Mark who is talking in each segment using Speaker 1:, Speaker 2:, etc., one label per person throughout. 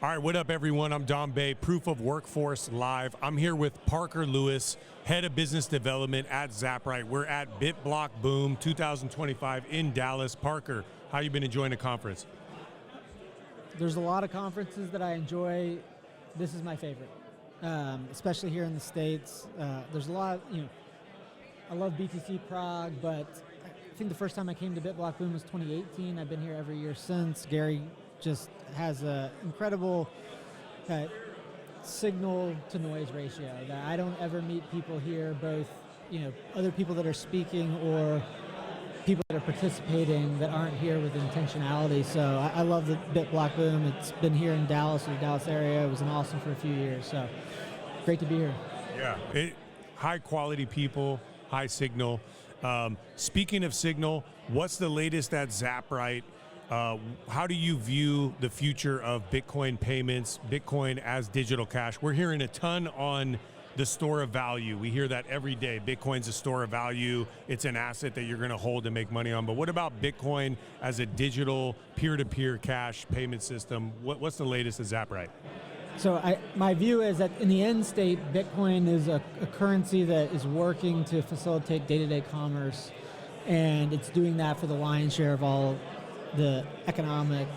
Speaker 1: All right, what up, everyone? I'm Don Bay, Proof of Workforce Live. I'm here with Parker Lewis, Head of Business Development at Zaprite. We're at BitBlockBoom 2025 in Dallas. Parker, how you been enjoying the conference?
Speaker 2: There's a lot of conferences that I enjoy. This is my favorite, especially here in the States. There's a lot, I love BTC Prague, but I think the first time I came to BitBlockBoom was 2018. I've been here every year since. Gary just has an incredible signal to noise ratio that I don't ever meet people here, both other people that are speaking or people that are participating that aren't here with intentionality. So I love the BitBlockBoom. It's been here in Dallas or the Dallas area. It was awesome for a few years. So great to be here.
Speaker 1: Yeah, high quality people, high signal. Speaking of signal, what's the latest at Zaprite? How do you view the future of Bitcoin payments, Bitcoin as digital cash? We're hearing a ton on the store of value. We hear that every day. Bitcoin's a store of value. It's an asset that you're going to hold and make money on. But what about Bitcoin as a digital peer-to-peer cash payment system? What's the latest at Zaprite?
Speaker 2: So my view is that in the end state, Bitcoin is a currency that is working to facilitate day-to-day commerce, and it's doing that for the lion's share of all the economic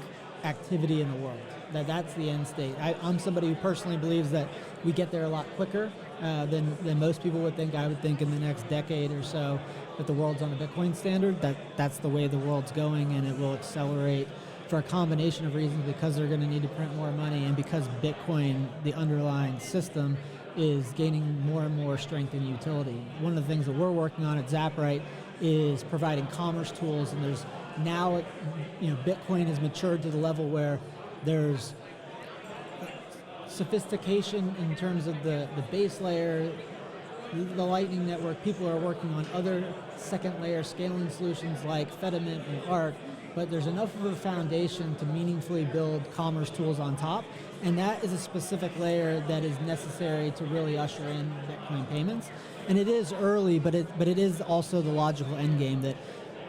Speaker 2: activity in the world. That's the end state. I'm somebody who personally believes that we get there a lot quicker than most people would think. I would think in the next decade or so that the world's on a Bitcoin standard, that's the way the world's going, and it will accelerate for a combination of reasons, because they're going to need to print more money and because Bitcoin, the underlying system, is gaining more and more strength and utility. One of the things that we're working on at Zaprite is providing commerce tools, and there's now, Bitcoin has matured to the level where there's sophistication in terms of the base layer, the Lightning Network. People are working on other second layer scaling solutions like Fedimint and Arc, but there's enough of a foundation to meaningfully build commerce tools on top, and that is a specific layer that is necessary to really usher in Bitcoin payments. And it is early, but it is also the logical end game that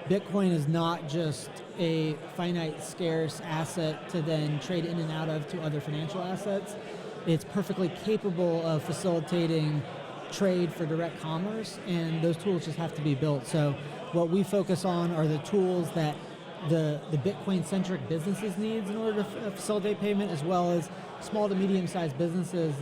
Speaker 2: Bitcoin is not just a finite, scarce asset to then trade in and out of to other financial assets. It's perfectly capable of facilitating trade for direct commerce, and those tools just have to be built. So what we focus on are the tools that the Bitcoin-centric businesses needs in order to facilitate payment, as well as small to medium-sized businesses,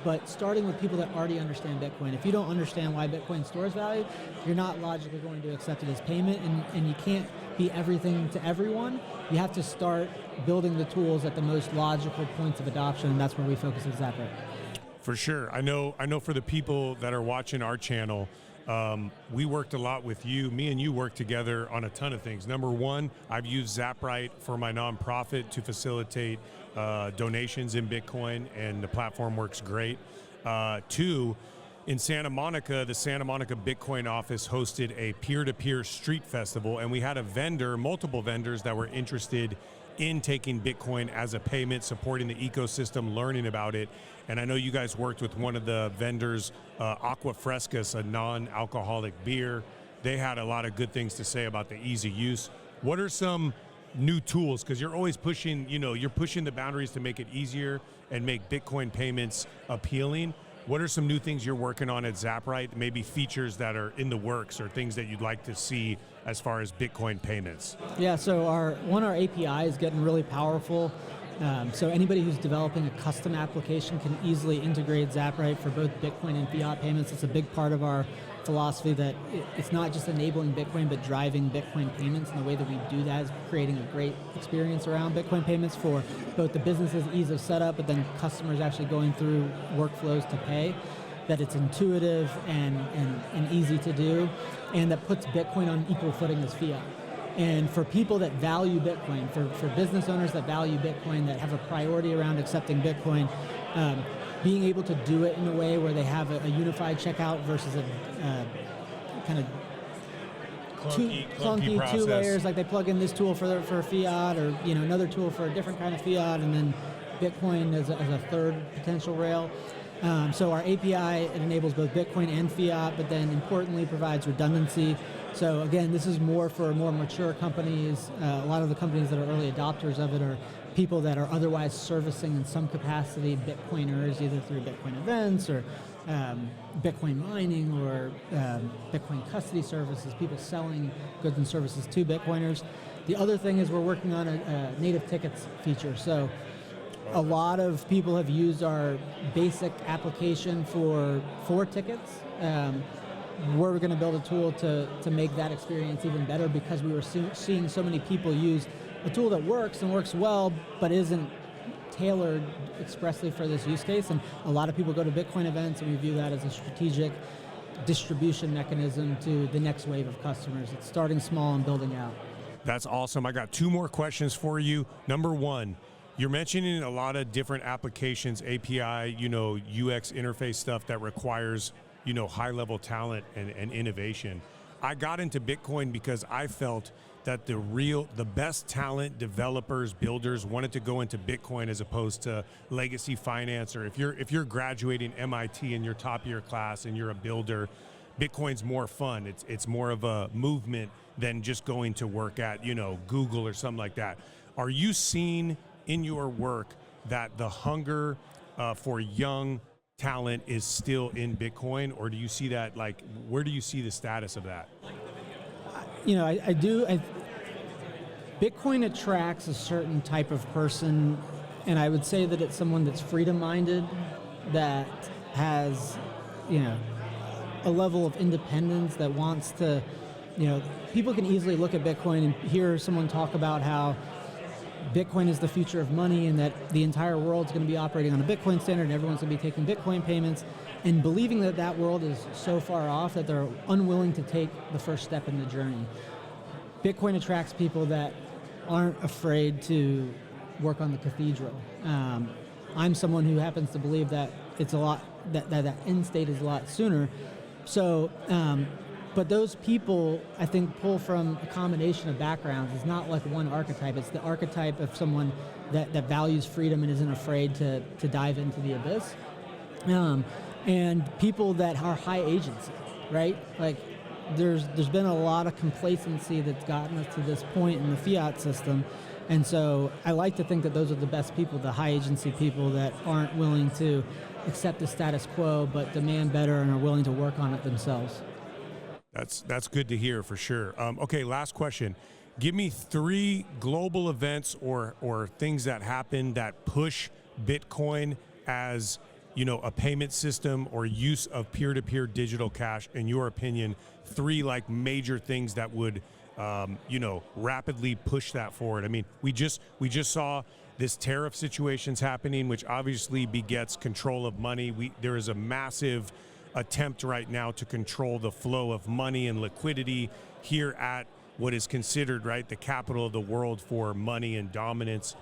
Speaker 2: but starting with people that already understand Bitcoin. If you don't understand why Bitcoin stores value, you're not logically going to accept it as payment, and you can't be everything to everyone. You have to start building the tools at the most logical points of adoption, and that's where we focus at Zaprite.
Speaker 1: For sure. I know for the people that are watching our channel, we worked a lot with you. Me and you worked together on a ton of things. Number one, I've used Zaprite for my nonprofit to facilitate donations in Bitcoin, and the platform works great. Two, in Santa Monica, the Santa Monica Bitcoin office hosted a peer-to-peer street festival, and we had multiple vendors that were interested in taking Bitcoin as a payment, supporting the ecosystem, learning about it. And I know you guys worked with one of the vendors, Aqua Frescas, a non-alcoholic beer. They had a lot of good things to say about the easy use. What are some new tools? Because you're always pushing, you're pushing the boundaries to make it easier and make Bitcoin payments appealing. What are some new things you're working on at Zaprite? Maybe features that are in the works or things that you'd like to see as far as Bitcoin payments?
Speaker 2: Yeah, so our API is getting really powerful. So anybody who's developing a custom application can easily integrate Zaprite for both Bitcoin and fiat payments. It's a big part of our philosophy that it's not just enabling Bitcoin, but driving Bitcoin payments. And the way that we do that is creating a great experience around Bitcoin payments for both the business's ease of setup, but then customers actually going through workflows to pay, that it's intuitive and easy to do, and that puts Bitcoin on equal footing as fiat. And for people that value Bitcoin, for business owners that value Bitcoin, that have a priority around accepting Bitcoin, being able to do it in a way where they have a unified checkout versus a kind of clunky two layers, like they plug in this tool for fiat, or another tool for a different kind of fiat, and then Bitcoin as a third potential rail. So our API, it enables both Bitcoin and fiat, but then importantly provides redundancy. So again, this is more for more mature companies. A lot of the companies that are early adopters of it are people that are otherwise servicing in some capacity Bitcoiners, either through Bitcoin events or Bitcoin mining or Bitcoin custody services, people selling goods and services to Bitcoiners. The other thing is we're working on a native tickets feature. So a lot of people have used our basic application for tickets. We're going to build a tool to make that experience even better, because we were seeing so many people use a tool that works and works well, but isn't tailored expressly for this use case. And a lot of people go to Bitcoin events, and we view that as a strategic distribution mechanism to the next wave of customers. It's starting small and building out.
Speaker 1: That's awesome. I got 2 more questions for you. Number 1, you're mentioning a lot of different applications, API, UX interface stuff that requires, high-level talent and innovation. I got into Bitcoin because I felt that the best talent, developers, builders wanted to go into Bitcoin as opposed to legacy finance, or if you're graduating MIT and you're top of your class and you're a builder, Bitcoin's more fun. It's more of a movement than just going to work at, Google or something like that. Are you seeing in your work that the hunger for young talent is still in Bitcoin, or do you see that, where do you see the status of that?
Speaker 2: I do. Bitcoin attracts a certain type of person, and I would say that it's someone that's freedom-minded, that has, a level of independence, that wants to, people can easily look at Bitcoin and hear someone talk about how Bitcoin is the future of money and that the entire world's going to be operating on a Bitcoin standard and everyone's going to be taking Bitcoin payments, and believing that that world is so far off that they're unwilling to take the first step in the journey. Bitcoin attracts people that aren't afraid to work on the cathedral. I'm someone who happens to believe that it's a lot, that end state is a lot sooner. So, but those people, I think, pull from a combination of backgrounds. It's not like one archetype. It's the archetype of someone that values freedom and isn't afraid to dive into the abyss. And people that are high agency, right? Like, there's been a lot of complacency that's gotten us to this point in the fiat system. And so I like to think that those are the best people, the high agency people that aren't willing to accept the status quo, but demand better and are willing to work on it themselves.
Speaker 1: That's good to hear, for sure. Okay, last question. Give me 3 global events or things that happen that push Bitcoin as, a payment system or use of peer-to-peer digital cash. In your opinion, 3 major things that would, rapidly push that forward. I mean, we just saw this tariff situations happening, which obviously begets control of money. There is a massive attempt right now to control the flow of money and liquidity here at what is considered, right, the capital of the world for money and dominance.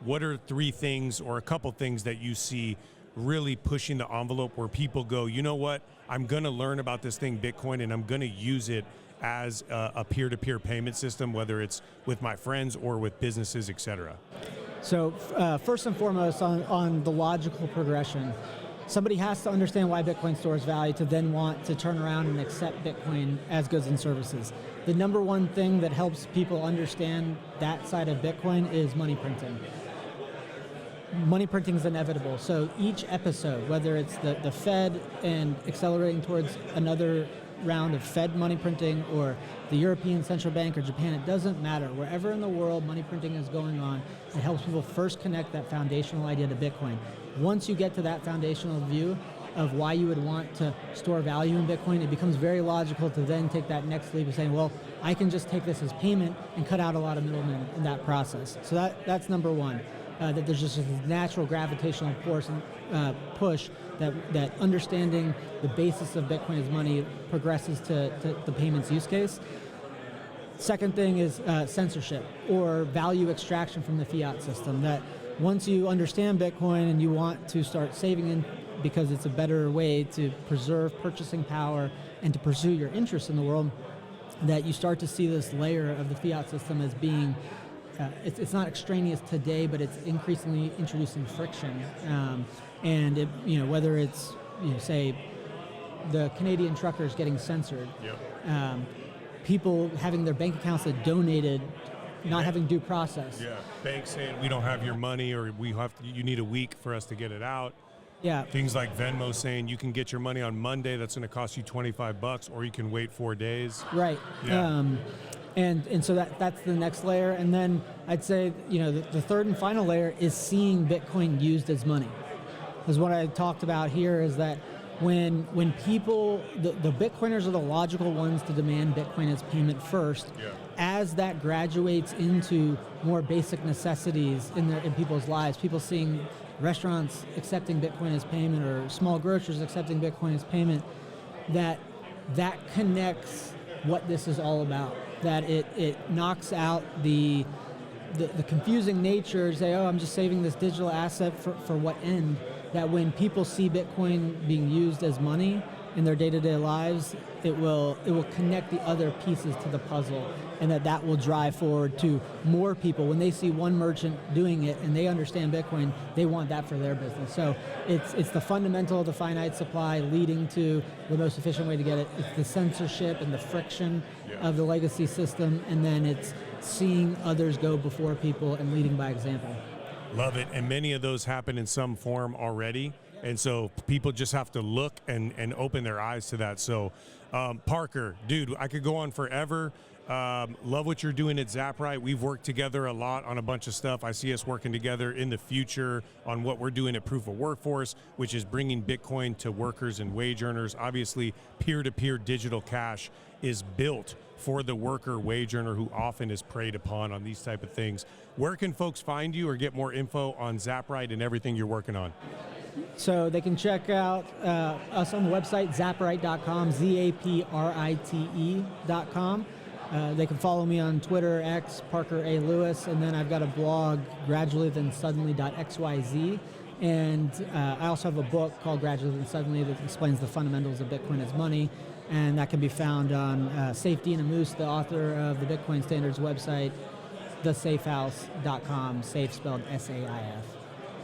Speaker 1: What are 3 things or a couple things that you see really pushing the envelope where people go, you know what, I'm going to learn about this thing, Bitcoin, and I'm going to use it as a peer-to-peer payment system, whether it's with my friends or with businesses, et cetera?
Speaker 2: So first and foremost, on the logical progression, somebody has to understand why Bitcoin stores value to then want to turn around and accept Bitcoin as goods and services. The number one thing that helps people understand that side of Bitcoin is money printing. Money printing is inevitable. So each episode, whether it's the Fed and accelerating towards another round of Fed money printing, or the European Central Bank or Japan, it doesn't matter. Wherever in the world money printing is going on, it helps people first connect that foundational idea to Bitcoin. Once you get to that foundational view of why you would want to store value in Bitcoin, it becomes very logical to then take that next leap of saying, well, I can just take this as payment and cut out a lot of middlemen in that process. So that's number one. That there's just a natural gravitational force and push that understanding the basis of Bitcoin as money progresses to the payments use case. Second thing is censorship, or value extraction from the fiat system. That once you understand Bitcoin and you want to start saving in, because it's a better way to preserve purchasing power and to pursue your interests in the world, that you start to see this layer of the fiat system as being it's not extraneous today, but it's increasingly introducing friction. And it, whether it's say the Canadian truckers getting censored,
Speaker 1: yep.
Speaker 2: People having their bank accounts that donated not having due process.
Speaker 1: Yeah, banks saying we don't have your money, or you need a week for us to get it out.
Speaker 2: Yeah.
Speaker 1: Things like Venmo saying you can get your money on Monday, that's going to cost you $25, or you can wait 4 days.
Speaker 2: Right.
Speaker 1: Yeah.
Speaker 2: And so that's the next layer. And then I'd say, the third and final layer is seeing Bitcoin used as money. Because what I talked about here is that when people, the Bitcoiners are the logical ones to demand Bitcoin as payment first.
Speaker 1: Yeah.
Speaker 2: As that graduates into more basic necessities in people's lives, people seeing restaurants accepting Bitcoin as payment, or small grocers accepting Bitcoin as payment, that connects what this is all about. That it knocks out the confusing nature, say, oh, I'm just saving this digital asset for what end? That when people see Bitcoin being used as money in their day-to-day lives, it will connect the other pieces to the puzzle, and that will drive forward to more people. When they see one merchant doing it and they understand Bitcoin, they want that for their business. So it's the fundamental of the finite supply leading to the most efficient way to get it. It's the censorship and the friction of the legacy system, and then it's seeing others go before people and leading by example.
Speaker 1: Love it. And many of those happen in some form already. And so people just have to look and open their eyes to that. So Parker, dude, I could go on forever. Love what you're doing at Zaprite. We've worked together a lot on a bunch of stuff. I see us working together in the future on what we're doing at Proof of Workforce, which is bringing Bitcoin to workers and wage earners. Obviously, peer-to-peer digital cash is built for the worker wage earner, who often is preyed upon on these type of things. Where can folks find you or get more info on Zaprite and everything you're working on?
Speaker 2: So they can check out us on the website, zaprite.com, zaprite.com. They can follow me on Twitter, X, Parker A. Lewis, and then I've got a blog, graduallythensuddenly.xyz. And I also have a book called Gradually Then Suddenly that explains the fundamentals of Bitcoin as money, and that can be found on Safe Dina Moose, the author of the Bitcoin Standards website, thesafehouse.com, safe spelled SAIF.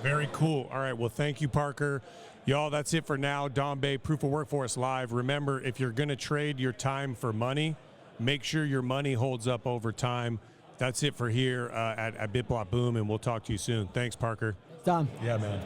Speaker 1: Very cool. All right, well, thank you, Parker. Y'all, that's it for now. Don Bay, Proof of Workforce Live. Remember, if you're going to trade your time for money, make sure your money holds up over time. That's it for here at BitBlockBoom, and we'll talk to you soon. Thanks, Parker.
Speaker 2: Done.
Speaker 1: Yeah, man.